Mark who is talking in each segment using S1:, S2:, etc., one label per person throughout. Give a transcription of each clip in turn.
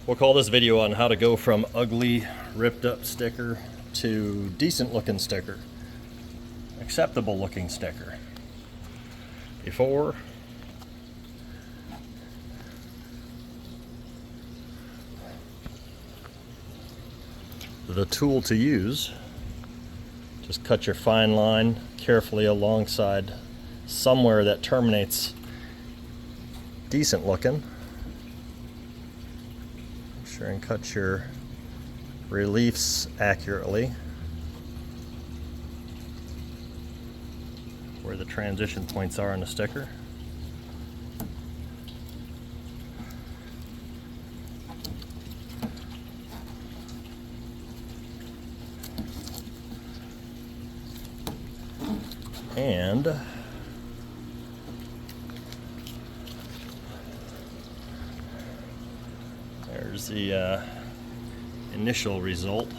S1: We'll call this video on how to go from ugly, ripped up sticker to decent looking sticker. Acceptable looking sticker. Before the tool to use, just cut your fine line carefully alongside somewhere that terminates decent looking. Make sure and cut your reliefs accurately where the transition points are on the sticker. And there's the initial result.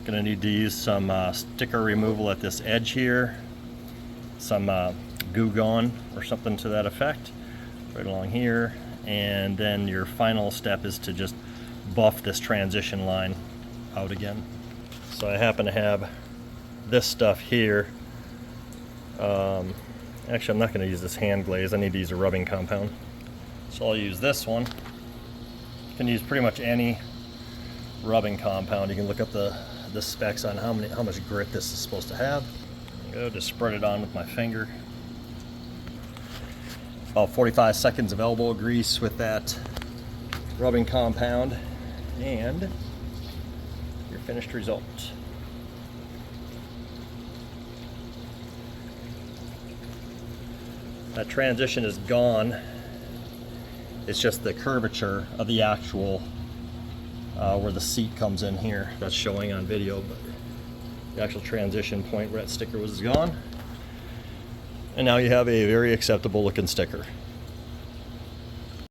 S1: Gonna need to use some sticker removal at this edge here, some Goo Gone or something to that effect right along here, and then your final step is to just buff this transition line out again. So I happen to have this stuff here. Actually, I'm not going to use this hand glaze. I need to use a rubbing compound. So I'll use this one. You can use pretty much any rubbing compound. You can look up the specs on how much grit this is supposed to have. There you go, just spread it on with my finger. About 45 seconds of elbow grease with that rubbing compound, and your finished result. That transition is gone. It's just the curvature of the actual where the seat comes in here that's showing on video, but the actual transition point where that sticker was gone. And now you have a very acceptable looking sticker.